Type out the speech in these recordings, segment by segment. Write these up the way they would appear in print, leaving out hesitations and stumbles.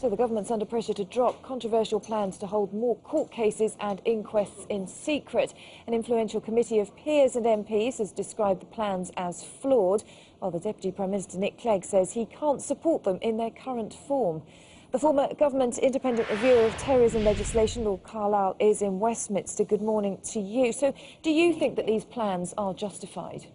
So the government's under pressure to drop controversial plans to hold more court cases and inquests in secret. An influential committee of peers and MPs has described the plans as flawed, while the Deputy Prime Minister Nick Clegg says he can't support them in their current form. The former government independent reviewer of terrorism legislation, Lord Carlile, is in Westminster. Good morning to you. So do you think that these plans are justified?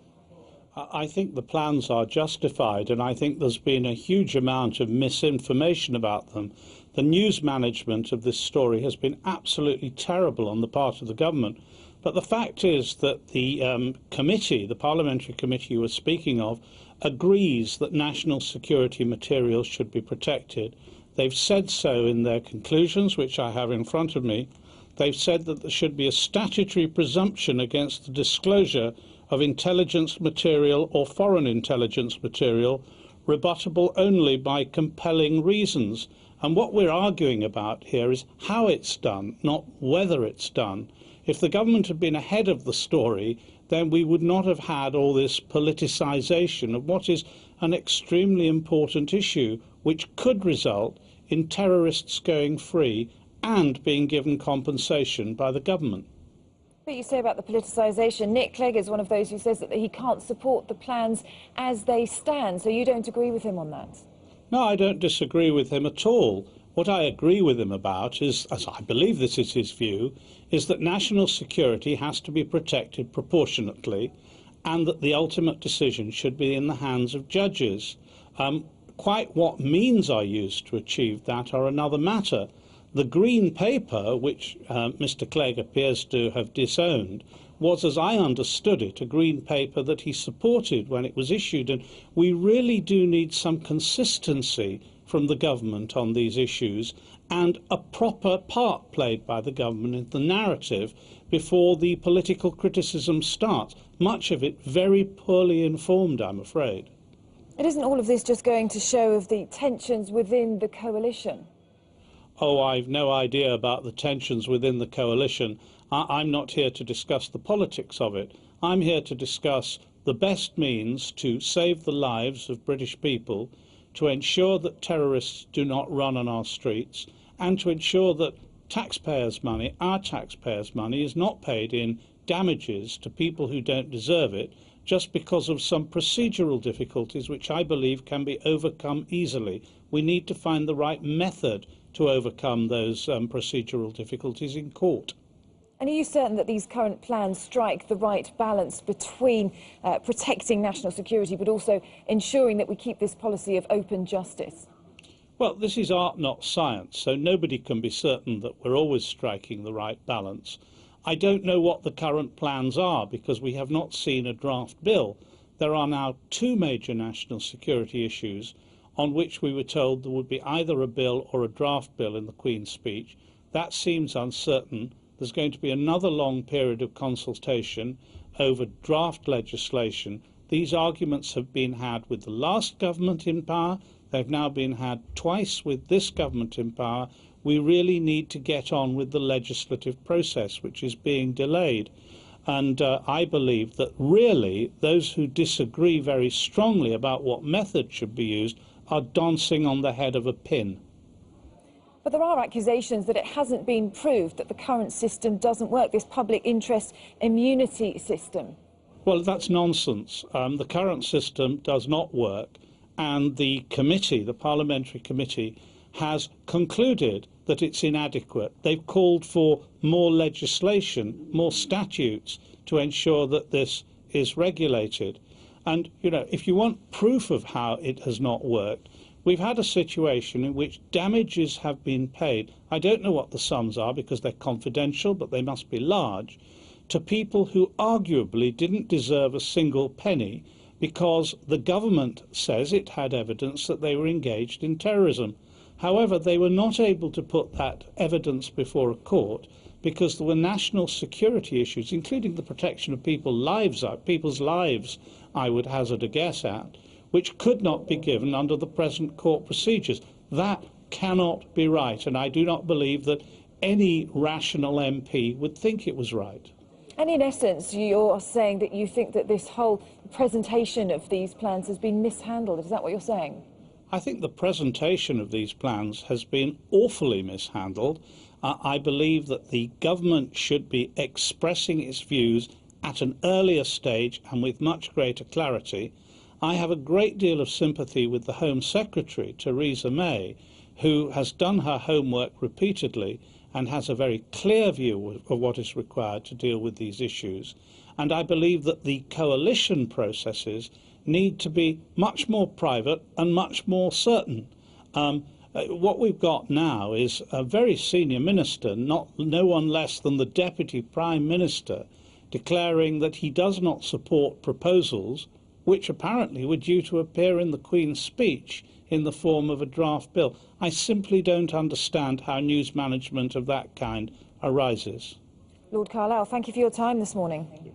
I think the plans are justified, and I think there's been a huge amount of misinformation about them. The news management of this story has been absolutely terrible on the part of the government. But the fact is that the committee, the parliamentary committee you were speaking of, agrees that national security materials should be protected. They've said so in their conclusions, which I have in front of me. They've said that there should be a statutory presumption against the disclosure of intelligence material or foreign intelligence material, rebuttable only by compelling reasons. And what we're arguing about here is how it's done, not whether it's done. If the government had been ahead of the story, then we would not have had all this politicisation of what is an extremely important issue, which could result in terrorists going free and being given compensation by the government. What you say about the politicisation, Nick Clegg is one of those who says that he can't support the plans as they stand, so you don't agree with him on that? No, I don't disagree with him at all. What I agree with him about is, as I believe this is his view, is that national security has to be protected proportionately and that the ultimate decision should be in the hands of judges. Quite what means are used to achieve that are another matter. The Green Paper, which Mr. Clegg appears to have disowned, was, as I understood it, a Green Paper that he supported when it was issued, and we really do need some consistency from the government on these issues and a proper part played by the government in the narrative before the political criticism starts, much of it very poorly informed, I'm afraid. And isn't all of this just going to show of the tensions within the coalition? Oh, I've no idea about the tensions within the coalition. I'm not here to discuss the politics of it. I'm here to discuss the best means to save the lives of British people, to ensure that terrorists do not run on our streets, and to ensure that taxpayers' money, our taxpayers' money, is not paid in damages to people who don't deserve it just because of some procedural difficulties which I believe can be overcome easily. We need to find the right method to overcome those procedural difficulties in court. And are you certain that these current plans strike the right balance between protecting national security but also ensuring that we keep this policy of open justice? Well, this is art, not science, so nobody can be certain that we're always striking the right balance. I don't know what the current plans are because we have not seen a draft bill. There are now two major national security issues on which we were told there would be either a bill or a draft bill in the Queen's speech. That seems uncertain. There's going to be another long period of consultation over draft legislation. These arguments have been had with the last government in power. They've now been had twice with this government in power. We really need to get on with the legislative process, which is being delayed. And I believe that really those who disagree very strongly about what method should be used are dancing on the head of a pin. But there are accusations that it hasn't been proved that the current system doesn't work, this public interest immunity system. Well, that's nonsense. The current system does not work, and the committee, the parliamentary committee, has concluded that it's inadequate. They've called for more legislation, more statutes to ensure that this is regulated. And, you know, if you want proof of how it has not worked, we've had a situation in which damages have been paid. I don't know what the sums are because they're confidential, but they must be large, to people who arguably didn't deserve a single penny because the government says it had evidence that they were engaged in terrorism. However, they were not able to put that evidence before a court because there were national security issues, including the protection of people's lives, I would hazard a guess at, which could not be given under the present court procedures. That cannot be right, and I do not believe that any rational MP would think it was right. And in essence, you're saying that you think that this whole presentation of these plans has been mishandled. Is that what you're saying? I think the presentation of these plans has been awfully mishandled. I believe that the government should be expressing its views at an earlier stage and with much greater clarity. I have a great deal of sympathy with the Home Secretary, Theresa May, who has done her homework repeatedly and has a very clear view of what is required to deal with these issues. And I believe that the coalition processes need to be much more private and much more certain. What we've got now is a very senior minister, no one less than the Deputy Prime Minister, declaring that he does not support proposals which apparently were due to appear in the Queen's speech in the form of a draft bill. I simply don't understand how news management of that kind arises. Lord Carlile, thank you for your time this morning. Thank you.